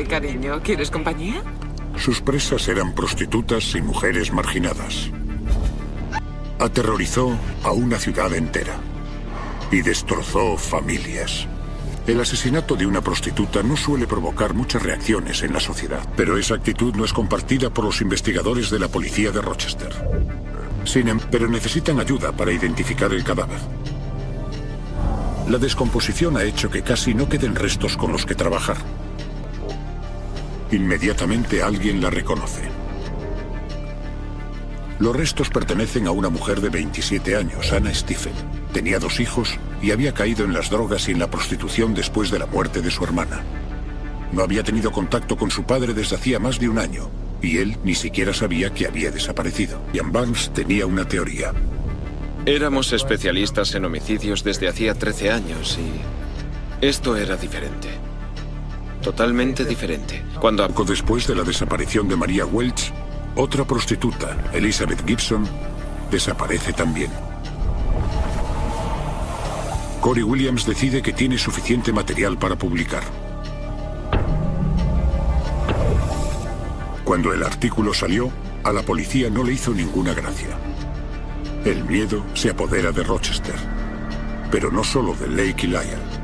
Cariño, ¿quieres compañía? Sus presas eran prostitutas y mujeres marginadas. Aterrorizó a una ciudad entera y destrozó familias. El asesinato de una prostituta no suele provocar muchas reacciones en la sociedad, pero esa actitud no es compartida por los investigadores de la policía de Rochester. Pero necesitan ayuda para identificar el cadáver. La descomposición ha hecho que casi no queden restos con los que trabajar. Inmediatamente alguien la reconoce. Los restos pertenecen a una mujer de 27 años, Anna Stephen. Tenía 2 hijos y había caído en las drogas y en la prostitución después de la muerte de su hermana. No había tenido contacto con su padre desde hacía más de un año, y él ni siquiera sabía que había desaparecido. Ian Barnes tenía una teoría. Éramos especialistas en homicidios desde hacía 13 años y esto era diferente. Totalmente diferente. Poco después de la desaparición de Maria Welch, otra prostituta, Elizabeth Gibson, desaparece también. Corey Williams decide que tiene suficiente material para publicar. Cuando el artículo salió, a la policía no le hizo ninguna gracia. El miedo se apodera de Rochester, pero no solo de Lake y Lyell.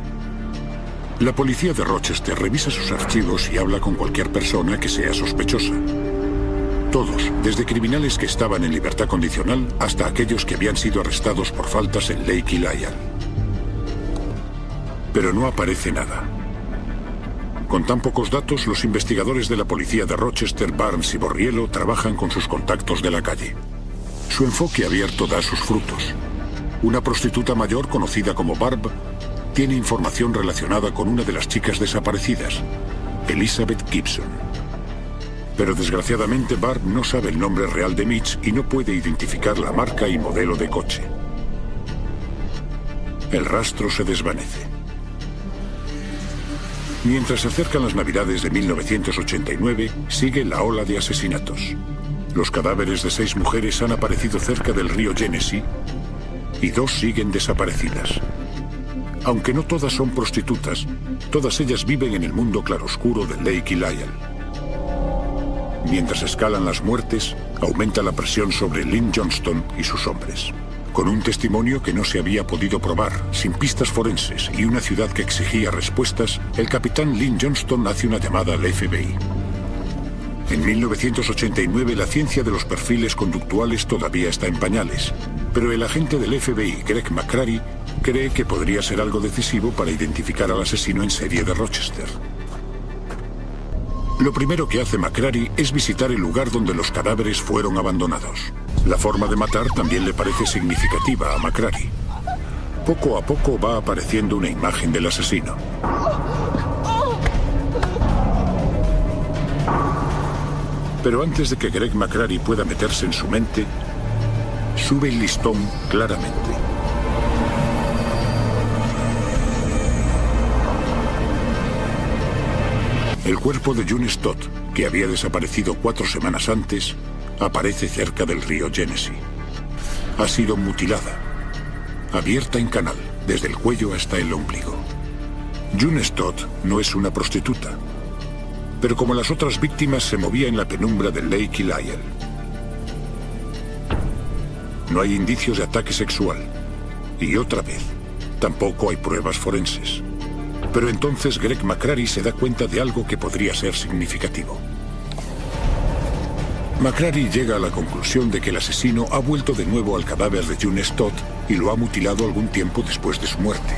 La policía de Rochester revisa sus archivos y habla con cualquier persona que sea sospechosa. Todos, desde criminales que estaban en libertad condicional hasta aquellos que habían sido arrestados por faltas en Lake y Lyell. Pero no aparece nada. Con tan pocos datos, los investigadores de la policía de Rochester, Barnes y Borriello, trabajan con sus contactos de la calle. Su enfoque abierto da sus frutos. Una prostituta mayor conocida como Barb tiene información relacionada con una de las chicas desaparecidas, Elizabeth Gibson. Pero desgraciadamente Barb no sabe el nombre real de Mitch y no puede identificar la marca y modelo de coche. El rastro se desvanece. Mientras se acercan las Navidades de 1989, sigue la ola de asesinatos. Los cadáveres de 6 mujeres han aparecido cerca del río Genesee y 2 siguen desaparecidas. Aunque no todas son prostitutas, todas ellas viven en el mundo claroscuro de Lake y Lyell. Mientras escalan las muertes, aumenta la presión sobre Lynn Johnston y sus hombres. Con un testimonio que no se había podido probar, sin pistas forenses y una ciudad que exigía respuestas, el capitán Lynn Johnston hace una llamada al FBI. En 1989 la ciencia de los perfiles conductuales todavía está en pañales, pero el agente del FBI, Greg McCrary, cree que podría ser algo decisivo para identificar al asesino en serie de Rochester. Lo primero que hace McCrary es visitar el lugar donde los cadáveres fueron abandonados. La forma de matar también le parece significativa a McCrary. Poco a poco va apareciendo una imagen del asesino. Pero antes de que Greg McCrary pueda meterse en su mente, sube el listón claramente. El cuerpo de June Stott, que había desaparecido 4 semanas antes, aparece cerca del río Genesee. Ha sido mutilada, abierta en canal, desde el cuello hasta el ombligo. June Stott no es una prostituta, pero como las otras víctimas se movía en la penumbra de Lake y Lyell. No hay indicios de ataque sexual. Y otra vez, tampoco hay pruebas forenses. Pero entonces Greg McCrary se da cuenta de algo que podría ser significativo. McCrary llega a la conclusión de que el asesino ha vuelto de nuevo al cadáver de June Stott y lo ha mutilado algún tiempo después de su muerte.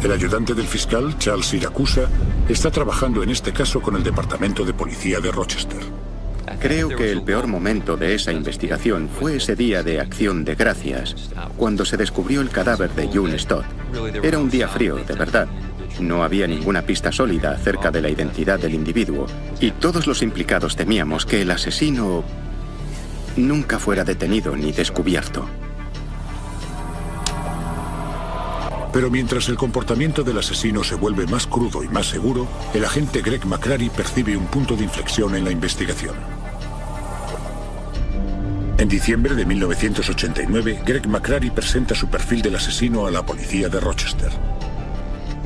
El ayudante del fiscal, Charles Siracusa, está trabajando en este caso con el Departamento de Policía de Rochester. Creo que el peor momento de esa investigación fue ese día de Acción de Gracias, cuando se descubrió el cadáver de June Stott. Era un día frío, de verdad. No había ninguna pista sólida acerca de la identidad del individuo, y todos los implicados temíamos que el asesino nunca fuera detenido ni descubierto. Pero mientras el comportamiento del asesino se vuelve más crudo y más seguro, el agente Greg McCrary percibe un punto de inflexión en la investigación. En diciembre de 1989, Greg McCrary presenta su perfil del asesino a la policía de Rochester.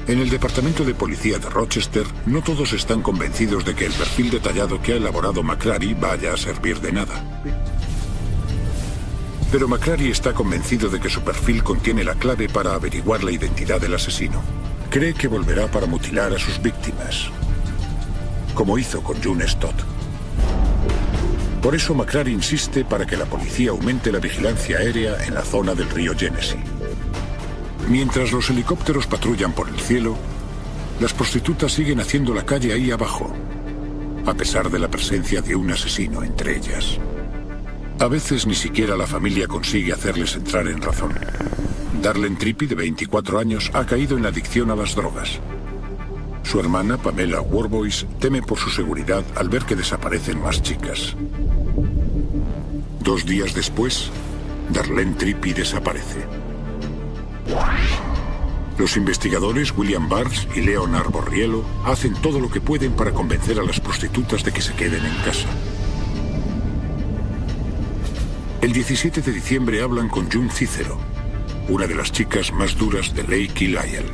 En el departamento de policía de Rochester, no todos están convencidos de que el perfil detallado que ha elaborado McCrary vaya a servir de nada. Pero McCrary está convencido de que su perfil contiene la clave para averiguar la identidad del asesino. Cree que volverá para mutilar a sus víctimas, como hizo con June Stott. Por eso McCrary insiste para que la policía aumente la vigilancia aérea en la zona del río Genesee. Mientras los helicópteros patrullan por el cielo, las prostitutas siguen haciendo la calle ahí abajo, a pesar de la presencia de un asesino entre ellas. A veces ni siquiera la familia consigue hacerles entrar en razón. Darlene Trippi, de 24 años, ha caído en adicción a las drogas. Su hermana, Pamela Warboys, teme por su seguridad al ver que desaparecen más chicas. 2 días después, Darlene Trippi desaparece. Los investigadores William Barnes y Leonard Borriello hacen todo lo que pueden para convencer a las prostitutas de que se queden en casa. El 17 de diciembre hablan con June Cicero, una de las chicas más duras de Lake y Lyle.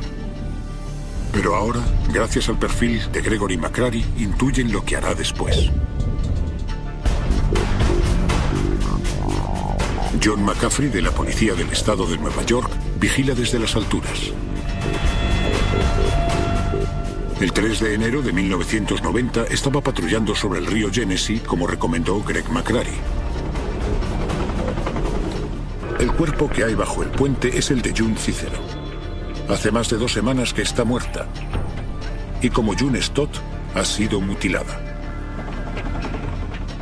Pero ahora, gracias al perfil de Gregory McCrary, intuyen lo que hará después. John McCaffrey, de la policía del estado de Nueva York, vigila desde las alturas. El 3 de enero de 1990 estaba patrullando sobre el río Genesee, como recomendó Greg McCrary. El cuerpo que hay bajo el puente es el de June Cicero. Hace más de 2 semanas que está muerta. Y como June Stott, ha sido mutilada.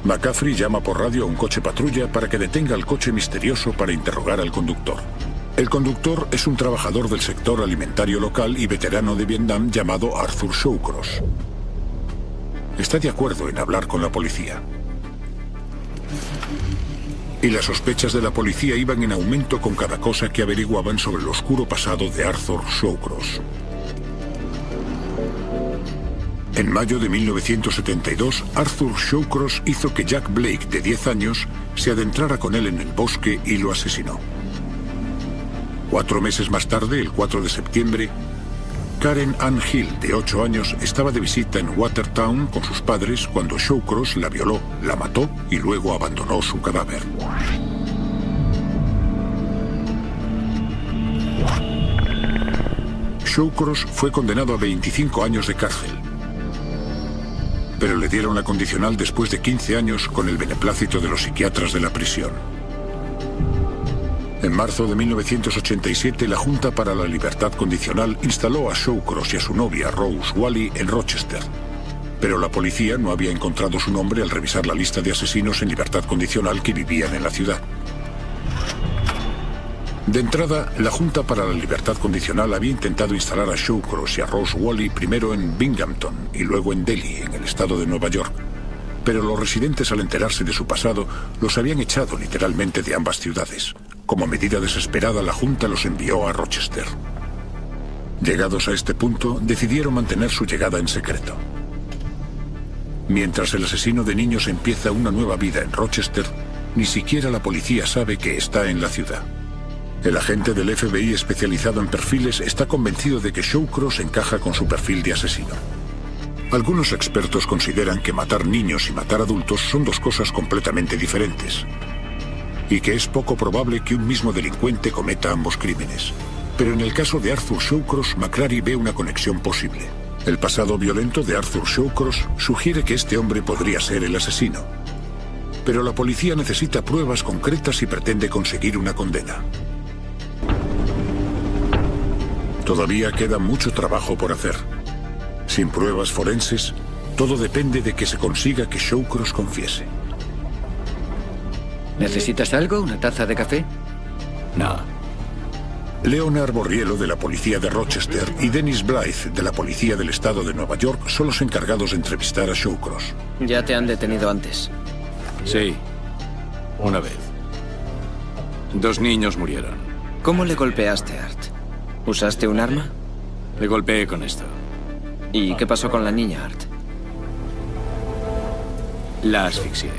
McCaffrey llama por radio a un coche patrulla para que detenga el coche misterioso para interrogar al conductor. El conductor es un trabajador del sector alimentario local y veterano de Vietnam llamado Arthur Shawcross. Está de acuerdo en hablar con la policía. Y las sospechas de la policía iban en aumento con cada cosa que averiguaban sobre el oscuro pasado de Arthur Shawcross. En mayo de 1972, Arthur Shawcross hizo que Jack Blake, de 10 años, se adentrara con él en el bosque y lo asesinó. 4 meses más tarde, el 4 de septiembre, Karen Ann Hill, de 8 años, estaba de visita en Watertown con sus padres cuando Shawcross la violó, la mató y luego abandonó su cadáver. Shawcross fue condenado a 25 años de cárcel, pero le dieron la condicional después de 15 años con el beneplácito de los psiquiatras de la prisión. En marzo de 1987, la Junta para la Libertad Condicional instaló a Shawcross y a su novia, Rose Wally, en Rochester. Pero la policía no había encontrado su nombre al revisar la lista de asesinos en libertad condicional que vivían en la ciudad. De entrada, la Junta para la Libertad Condicional había intentado instalar a Shawcross y a Rose Wally primero en Binghamton y luego en Delhi, en el estado de Nueva York. Pero los residentes, al enterarse de su pasado, los habían echado literalmente de ambas ciudades. Como medida desesperada, la Junta los envió a Rochester. Llegados a este punto, decidieron mantener su llegada en secreto. Mientras el asesino de niños empieza una nueva vida en Rochester, ni siquiera la policía sabe que está en la ciudad. El agente del FBI especializado en perfiles está convencido de que Shawcross encaja con su perfil de asesino. Algunos expertos consideran que matar niños y matar adultos son 2 cosas completamente diferentes, y que es poco probable que un mismo delincuente cometa ambos crímenes. Pero en el caso de Arthur Shawcross, McCrary ve una conexión posible. El pasado violento de Arthur Shawcross sugiere que este hombre podría ser el asesino. Pero la policía necesita pruebas concretas y pretende conseguir una condena. Todavía queda mucho trabajo por hacer. Sin pruebas forenses, todo depende de que se consiga que Shawcross confiese. ¿Necesitas algo? ¿Una taza de café? No. Leonard Borriello, de la policía de Rochester, y Dennis Blythe, de la policía del estado de Nueva York, son los encargados de entrevistar a Shawcross. Ya te han detenido antes. Sí. Una vez. 2 niños murieron. ¿Cómo le golpeaste, Art? ¿Usaste un arma? Le golpeé con esto. ¿Y qué pasó con la niña, Art? La asfixié.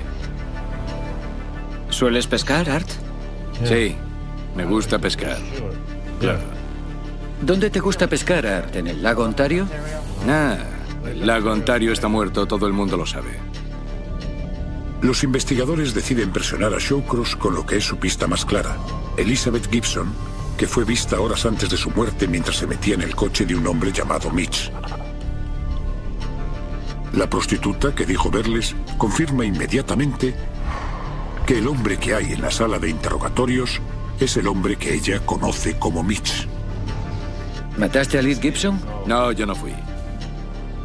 ¿Sueles pescar, Art? Sí, me gusta pescar. Claro. ¿Dónde te gusta pescar, Art? ¿En el lago Ontario? El lago Ontario está muerto, todo el mundo lo sabe. Los investigadores deciden presionar a Shawcross con lo que es su pista más clara. Elizabeth Gibson, que fue vista horas antes de su muerte mientras se metía en el coche de un hombre llamado Mitch. La prostituta que dijo verles confirma inmediatamente que el hombre que hay en la sala de interrogatorios es el hombre que ella conoce como Mitch. ¿Mataste a Liz Gibson? No, yo no fui.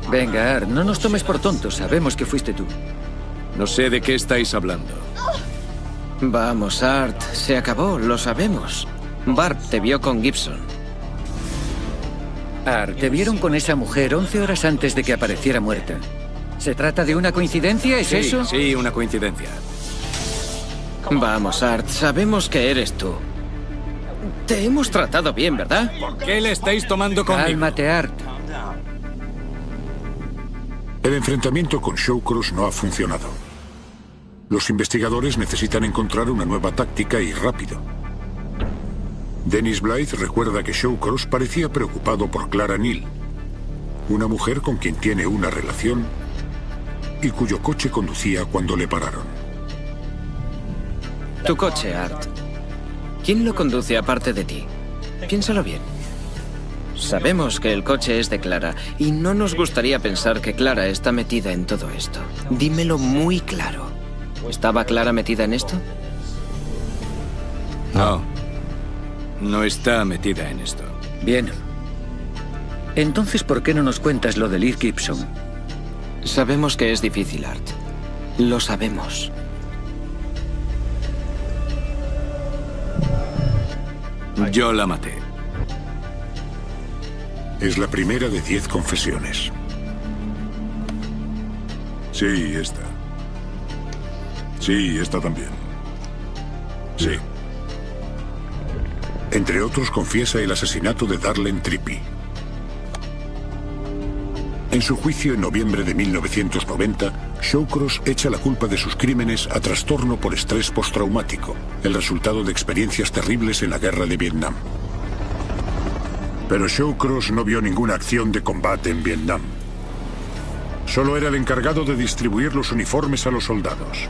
Venga, Art, no nos tomes por tontos. Sabemos que fuiste tú. No sé de qué estáis hablando. Vamos, Art, se acabó, lo sabemos. Barb te vio con Gibson. Art, te vieron con esa mujer 11 horas antes de que apareciera muerta. ¿Se trata de una coincidencia? ¿Es eso? Sí, una coincidencia. Vamos, Art, sabemos que eres tú. Te hemos tratado bien, ¿verdad? ¿Por qué le estáis tomando conmigo? Cálmate, Art. El enfrentamiento con Shawcross no ha funcionado. Los investigadores necesitan encontrar una nueva táctica y rápido. Dennis Blythe recuerda que Shawcross parecía preocupado por Clara Neal, una mujer con quien tiene una relación y cuyo coche conducía cuando le pararon. Tu coche, Art. ¿Quién lo conduce aparte de ti? Piénsalo bien. Sabemos que el coche es de Clara y no nos gustaría pensar que Clara está metida en todo esto. Dímelo muy claro. ¿Estaba Clara metida en esto? No. No está metida en esto. Bien. Entonces, ¿por qué no nos cuentas lo de Liz Gibson? Sabemos que es difícil, Art. Lo sabemos. Yo la maté. Es la primera de 10 confesiones. Sí, esta. Sí, esta también. Sí. Entre otros, confiesa el asesinato de Darlene Trippi. En su juicio en noviembre de 1990, Shawcross echa la culpa de sus crímenes a trastorno por estrés postraumático, el resultado de experiencias terribles en la guerra de Vietnam. Pero Shawcross no vio ninguna acción de combate en Vietnam. Solo era el encargado de distribuir los uniformes a los soldados.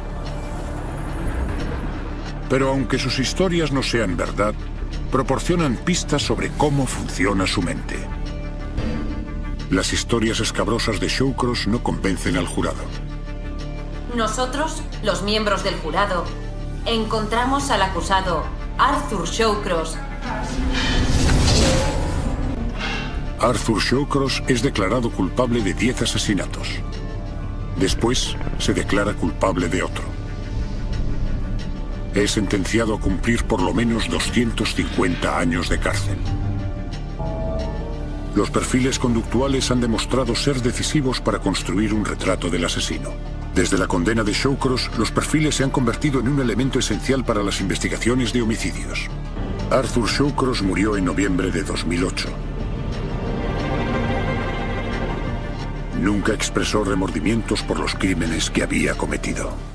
Pero aunque sus historias no sean verdad, proporcionan pistas sobre cómo funciona su mente. Las historias escabrosas de Shawcross no convencen al jurado. Nosotros, los miembros del jurado, encontramos al acusado Arthur Shawcross. Arthur Shawcross es declarado culpable de 10 asesinatos. Después, se declara culpable de otro. Es sentenciado a cumplir por lo menos 250 años de cárcel. Los perfiles conductuales han demostrado ser decisivos para construir un retrato del asesino. Desde la condena de Shawcross, los perfiles se han convertido en un elemento esencial para las investigaciones de homicidios. Arthur Shawcross murió en noviembre de 2008. Nunca expresó remordimientos por los crímenes que había cometido.